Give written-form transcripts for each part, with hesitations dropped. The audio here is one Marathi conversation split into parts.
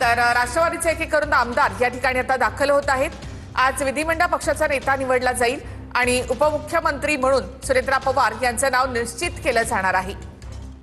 तर राष्ट्रवादीचे एक करून आमदार या ठिकाणी आता दाखल होत आहेत। आज विधिमंडळ पक्षाचा नेता निवडला जाईल आणि उपमुख्यमंत्री म्हणून सुनेत्रा पवार यांचं नाव निश्चित केलं जाणार आहे।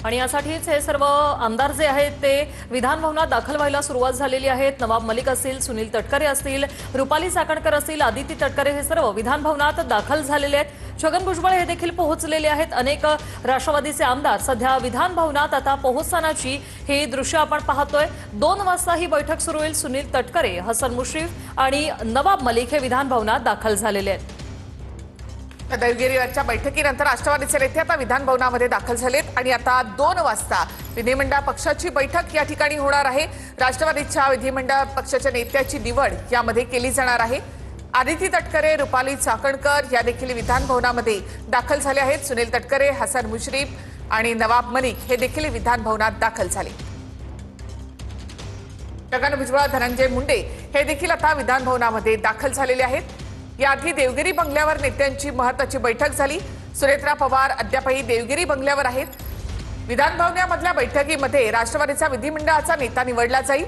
आणि यासाठीच हे सर्व आमदार जे आहेत ते विधान भवनात दाखल व्हायला सुरुवात झालेली आहे। नवाब मलिक असतील, सुनील तटकरे असतील, रुपाली चाकणकर असतील, आदिती तटकरे हे सर्व विधान भवनात दाखल झालेले आहेत। छगन भुजबळ हे देखील पोहोचलेले आहेत। अनेक राष्ट्रवादीचे आमदार सध्या विधान भवनात आता पोहोचतानाची हे दृश्य आपण पाहतोय। 2 वाजता ही बैठक सुरू होईल। सुनील तटकरे, हसन मुश्रीफ आणि नवाब मलिक हे विधान भवनात दाखल झालेले आहेत। देवगिरीवरच्या बैठकीनंतर राष्ट्रवादीचे नेते आता विधान भवनामध्ये दाखल झालेत आणि आता 2 वाजता विधिमंडळ पक्षाची बैठक या ठिकाणी होणार आहे। राष्ट्रवादीच्या विधिमंडळ पक्षाच्या नेत्याची निवड यामध्ये केली जाणार आहे। आदिती तटकरे, रुपाली चाकणकर या देखील विधान भवनामध्ये दाखल झाले आहेत। सुनील तटकरे, हसन मुश्रीफ आणि नवाब मलिक हे देखील विधान भवनात दाखल झाले। छगन भुजबळ, धनंजय मुंडे हे देखील आता विधान भवनामध्ये दाखल झालेले आहेत। याआधी देवगिरी बंगल्यावर नेत्यांची महत्त्वाची बैठक झाली। सुनेत्रा पवार अद्यापही देवगिरी बंगल्यावर आहेत। विधान भवनामधल्या बैठकीमध्ये राष्ट्रवादीचा विधिमंडळाचा नेता निवडला जाईल।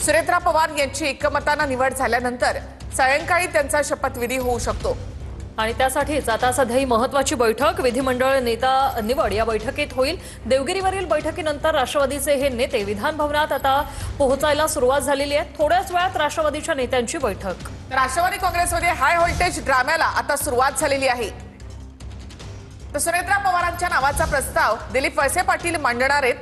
सुनेत्रा पवार यांची एकमताने निवड झाल्यानंतर सायंकाळी त्यांचा शपथविधी होऊ शकतो आणि त्यासाठीच आता सध्या ही महत्त्वाची बैठक विधिमंडळ नेता निवड या बैठकीत होईल। देवगिरीवरील बैठकीनंतर राष्ट्रवादीचे हे नेते विधान भवनात आता पोहोचायला सुरुवात झालेली आहे। थोड्याच वेळात राष्ट्रवादीच्या नेत्यांची बैठक। राष्ट्रवादी काँग्रेसमध्ये हाय व्होल्टेज ड्राम्याला आता सुरुवात झालेली आहे। तर सुनेत्रा पवारांच्या नावाचा प्रस्ताव दिलीप वळसे पाटील मांडणार आहेत।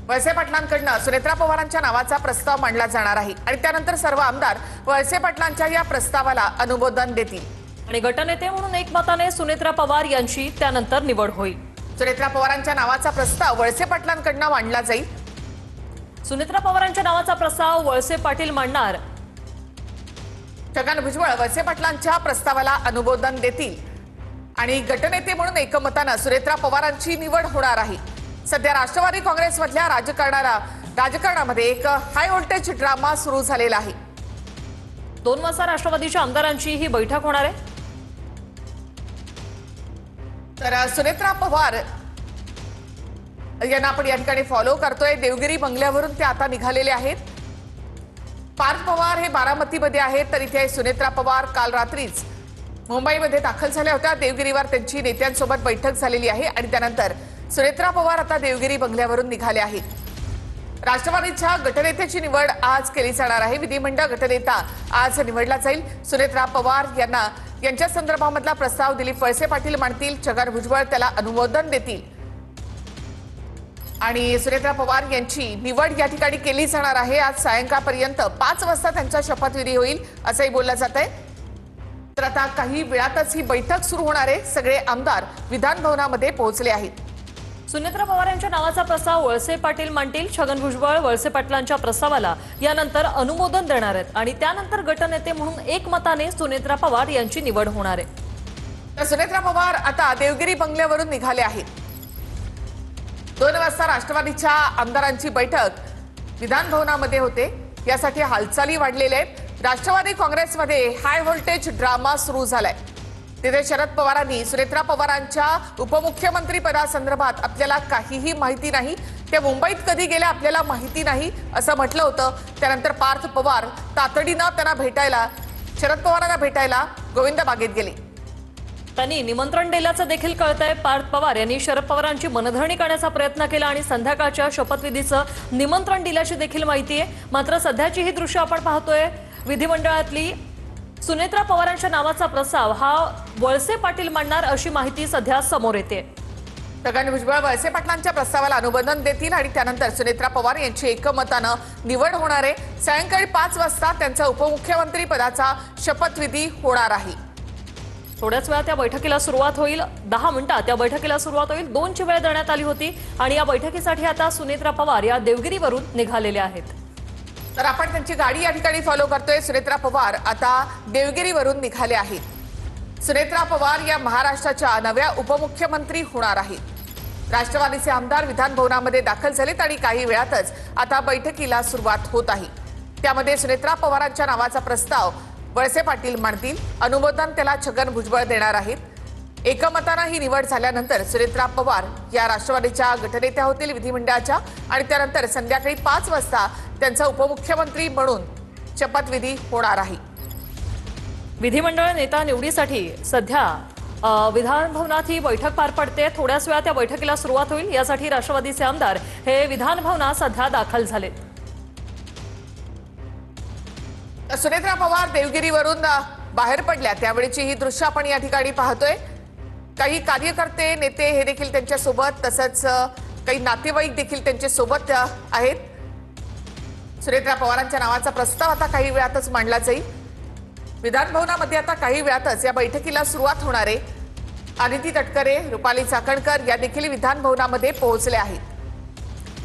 वळसे पाटलांकडून सुनेत्रा पवारांच्या नावाचा प्रस्ताव मांडला जाणार आहे आणि त्यानंतर सर्व आमदार वळसे पाटलांच्या या प्रस्तावाला अनुमोदन देतील आणि गटनेते म्हणून एकमताने सुनेत्रा पवार यांची त्यानंतर निवड होईल। सुनेत्रा पवारांच्या नावाचा प्रस्ताव वळसे पाटलांकडून मांडला जाईल। सुनेत्रा पवारांच्या नावाचा प्रस्ताव वळसे पाटील मांडणार। छगन भुजबळ वळसे पाटलांच्या प्रस्तावाला अनुमोदन देतील आणि गटनेते म्हणून एकमताने सुनेत्रा पवारांची निवड होणार आहे। सध्या राष्ट्रवादी काँग्रेसमधल्या राजकारणामध्ये एक हाय व्होल्टेज ड्रामा सुरू झालेला आहे। 2 वाजता राष्ट्रवादीच्या आमदारांची ही बैठक होणार आहे। तर सुनेत्रा पवार यांना आपण या ठिकाणी फॉलो करतोय। देवगिरी बंगल्यावरून ते आता निघालेले आहेत। पार्थ पवार हे बारामतीमध्ये आहेत, तर इथे सुनेत्रा पवार काल रात्रीच मुंबईमध्ये दाखल झाल्या होत्या। देवगिरीवर त्यांची नेत्यांसोबत बैठक झालेली आहे आणि त्यानंतर सुनेत्रा पवार आता देवगिरी बंगल्यावरून निघाले आहेत। राष्ट्रवादीच्या गटनेत्याची निवड आज केली जाणार आहे। विधिमंडळ गटनेता आज निवडला जाईल। सुनेत्रा पवार यांच्या संदर्भामधला प्रस्ताव दिलीप वळसे पाटील मांडतील। छगन भुजबळ त्याला अनुमोदन देतील आणि सुनेत्रा पवार यांची निवड या ठिकाणी केली जाणार आहे। आज सायंकाळपर्यंत 5 वाजता त्यांचा शपथविधी होईल असंही बोललं जात आहे। तर आता काही वेळातच ही बैठक सुरू होणार आहे। सगळे आमदार विधान भवनामध्ये पोहोचले आहेत। सुनेत्रा पवार यांच्या नावाचा प्रस्ताव वळसे पाटील मांडतील। छगन भुजबळ वळसे पाटलांच्या प्रस्तावाला यानंतर अनुमोदन देणार आहेत आणि त्यानंतर गटनेते म्हणून एकमताने सुनेत्रा पवार यांची निवड होणार आहे। तर सुनेत्रा पवार आता देवगिरी बंगल्यावरून निघाले आहेत। 2 वाजता राष्ट्रवादीच्या आमदारांची बैठक विधान भवनामध्ये होते। यासाठी हालचाली वाढलेल्या आहेत। राष्ट्रवादी काँग्रेसमध्ये हाय व्होल्टेज ड्रामा सुरू झालाय। तिथे शरद पवारांनी सुनेत्रा पवारांच्या उपमुख्यमंत्री पदासंदर्भात आपल्याला काहीही माहिती नाही, ते मुंबईत कधी गेले आपल्याला माहिती नाही असं म्हटलं होतं। त्यानंतर पार्थ पवार तातडीनं त्यांना भेटायला, शरद पवारांना भेटायला गोविंद बागेत गेले। त्यांनी निमंत्रण दिल्याचं देखील कळतंय। पार्थ पवार यांनी शरद पवारांची मनधरणी करण्याचा प्रयत्न केला आणि संध्याकाळच्या शपथविधीचं निमंत्रण दिल्याची देखील माहिती आहे। मात्र सध्याची ही दृश्य आपण पाहतोय। विधिमंडळातली सुनेत्रा पवारांच्या नावाचा प्रस्ताव हा वळसे पाटील मांडणार अशी माहिती सध्या समोर येते। छगन भुजबळ वळसे पाटलांच्या प्रस्तावाला अनुमोदन देतील आणि त्यानंतर सुनेत्रा पवार यांची एकमतानं निवड होणार आहे। सायंकाळी 5 वाजता त्यांचा उपमुख्यमंत्री पदाचा शपथविधी होणार आहे। थोड्याच वेळात त्या बैठकीला सुरुवात होईल। 10 मिनिटात त्या बैठकीला सुरुवात होईल। 2ची वेळ देण्यात आली होती आणि या बैठकीसाठी आता सुनेत्रा पवार या देवगिरीवरून निघालेल्या आहेत। तर आपण त्यांची गाडी या ठिकाणी फॉलो करतोय। सुनेत्रा पवार आता देवगिरीवरून निघाले आहेत। सुनेत्रा पवार या महाराष्ट्राच्या नव्या उपमुख्यमंत्री होणार आहेत। राष्ट्रवादीचे आमदार विधान भवनामध्ये दाखल झालेत आणि काही वेळातच आता बैठकीला सुरुवात होत आहे। त्यामध्ये सुनेत्रा पवारांच्या नावाचा प्रस्ताव वळसे पाटील मांडतील। अनुमोदन त्याला छगन भुजबळ देणार आहेत। एकमताने ही निवड झाल्यानंतर सुनेत्रा पवार या राष्ट्रवादीच्या गटनेत्या होतील विधिमंडळाच्या आणि त्यानंतर संध्याकाळी 5 वाजता त्यांचा उपमुख्यमंत्री म्हणून शपथविधी होणार आहे। विधिमंडळ नेता निवडीसाठी सध्या विधान भवनात ही बैठक पार पडते। थोड्याच वेळात त्या बैठकीला सुरुवात होईल। यासाठी राष्ट्रवादीचे आमदार हे विधान भवनात सध्या दाखल झालेत। सुनेत्रा पवार देवगिरीवरून बाहेर पडल्या त्यावेळीची ही दृश्य आपण या ठिकाणी पाहतोय। काही कार्यकर्ते नेते हे देखील त्यांच्या सोबत, तसंच काही नातेवाईक देखील त्यांच्या सोबत आहेत। सुनेत्रा पवारांच्या नावाचा प्रस्ताव आता काही वेळातच मांडला जाईल। विधान भवनामध्ये आता काही वेळातच या बैठकीला सुरुवात होणार आहे। आदिती तटकरे, रुपाली चाकणकर या देखील विधान भवनामध्ये पोहोचले आहेत।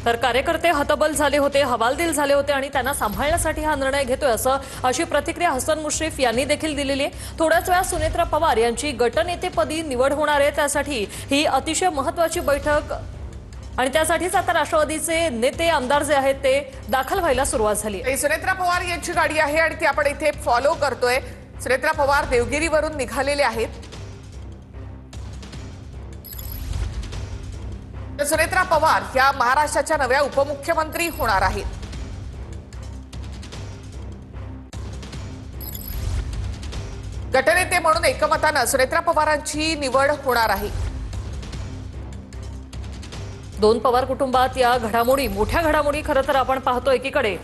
तर कार्यकर्ते हतबल झाले होते, हवालदिल झाले होते आणि त्यांना सांभाळण्यासाठी हा निर्णय घेतोय अशी प्रतिक्रिया हसन मुश्रीफ यांनी देखील दिलेली आहे। थोड्याच वेळात सुनेत्रा पवार यांची गटनेतेपदी निवड होणार आहे। त्यासाठी ही अतिशय महत्त्वाची बैठक आणि त्यासाठीच आता राष्ट्रवादीचे नेते आमदार जे आहेत ते दाखल व्हायला सुरुवात झाली आहे। सुनेत्रा पवार यांची गाडी आहे आणि ती आपण इथे फॉलो करतोय। सुनेत्रा पवार देवगिरीवरून निघालेले आहेत। सुनेत्रा पवार या महाराष्ट्राच्या नव्या उपमुख्यमंत्री होणार आहेत। गटनेते म्हणून एकमतानं सुनेत्रा पवारांची निवड होणार आहे। दोन पवार कुटुंबात या घडामोडी, मोठ्या घडामोडी खरं तर आपण पाहतो। एकीकडे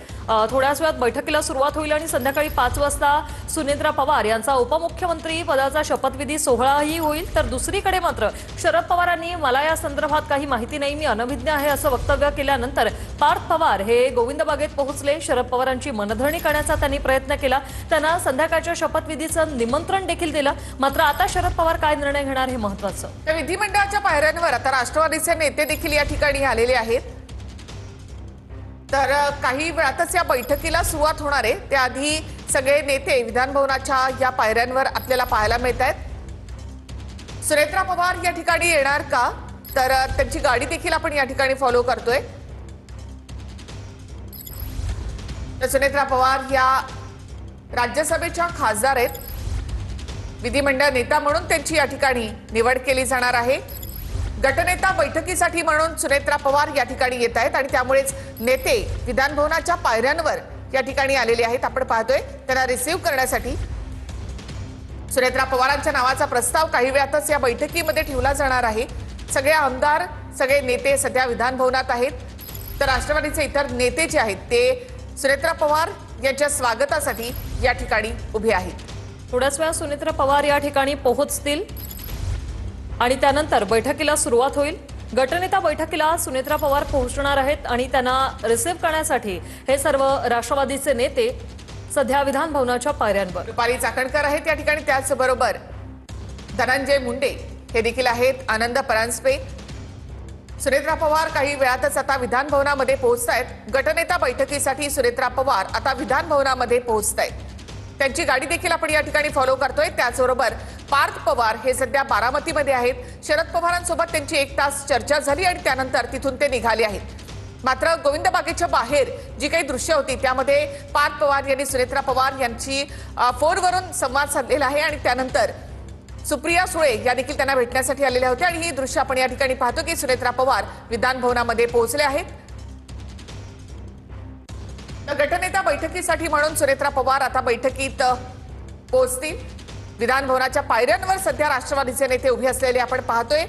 थोड्याच वेळात बैठकीला सुरुवात होईल आणि संध्याकाळी 5 वाजता सुनेत्रा पवार यांचा उपमुख्यमंत्री पदाचा शपथविधी सोहळाही होईल। तर दुसरीकडे मात्र शरद पवारांनी मला या संदर्भात काही माहिती नाही, मी अनभिज्ञ आहे असं वक्तव्य केल्यानंतर पार्थ पवार हे गोविंदबागेत पोहोचले। शरद पवारांची मनधरणी करण्याचा त्यांनी प्रयत्न केला, त्यांना संध्याकाळच्या शपथविधीचं निमंत्रण देखील दिलं। मात्र आता शरद पवार काय निर्णय घेणार हे महत्त्वाचं। विधिमंडळाच्या पायऱ्यांवर आता राष्ट्रवादीचे नेते देखील या ठिकाणी आलेले आहेत। तर काही वेळातच या बैठकीला सुरुवात होणार आहे। त्याआधी सगळे नेते विधान भवनाच्या या पायऱ्यांवर आपल्याला पाहायला मिळत आहेत। सुनेत्रा पवार या ठिकाणी येणार का, तर त्यांची गाडी देखील आपण या ठिकाणी फॉलो करतोय। तर सुनेत्रा पवार या राज्यसभेच्या खासदार आहेत। विधिमंडळ नेता म्हणून त्यांची या ठिकाणी निवड केली जाणार आहे। गटनेता बैठकीसाठी म्हणून सुनेत्रा पवार या ठिकाणी येत आहेत आणि त्यामुळेच नेते विधान भवनाच्या पायऱ्यांवर या ठिकाणी आलेले आहेत। आपण पाहतोय त्यांना रिसीव्ह करण्यासाठी सुनेत्रा पवारांच्या नावाचा प्रस्ताव काही वेळातच या बैठकीमध्ये ठेवला जाणार आहे। सगळे आमदार, सगळे नेते सध्या विधान भवनात आहेत। तर राष्ट्रवादीचे इतर नेते जे आहेत ते सुनेत्रा पवार यांच्या स्वागतासाठी या ठिकाणी उभे आहेत। थोड्याच वेळात सुनेत्रा पवार या ठिकाणी पोहोचतील आणि त्यानंतर बैठकीला सुरुवात होईल। गटनेता बैठकीला सुनेत्रा पवार पोहोचणार आहेत आणि त्यांना रिसीव्ह करण्यासाठी हे सर्व राष्ट्रवादीचे नेते सध्या विधान भवनाच्या पायऱ्यांवर। रुपाली चाकणकर आहेत या ठिकाणी, त्याचबरोबर धनंजय मुंडे हे देखील आहेत, आनंद परांजपे। सुनेत्रा पवार काही वेळातच आता विधान भवनामध्ये पोहोचतायत। गटनेता बैठकीसाठी सुनेत्रा पवार आता विधान भवनामध्ये पोहोचतायत। त्यांची गाडी देखील आपण या ठिकाणी फॉलो करतोय। त्याचबरोबर पार्थ पवार हे सध्या बारामतीमध्ये आहेत। शरद पवारांसोबत त्यांची 1 तास चर्चा झाली आणि त्यानंतर तिथून ते निघाले आहेत। मात्र गोविंदबागेच्या बाहेर जी काही दृश्य होती त्यामध्ये पार्थ पवार यांनी सुनेत्रा पवार यांची फोनवरून संवाद साधलेला आहे आणि त्यानंतर सुप्रिया सुळे या देखील त्यांना भेटण्यासाठी आलेल्या होत्या आणि ही दृश्य आपण या ठिकाणी पाहतो की सुनेत्रा पवार विधान भवनामध्ये पोहोचले आहेत। गटनेता बैठकीसाठी म्हणून सुनेत्रा पवार आता बैठकीत पोहोचतील। विधान भवनाच्या पायऱ्यांवर सध्या राष्ट्रवादीचे नेते उभे असलेले आपण पाहतोय।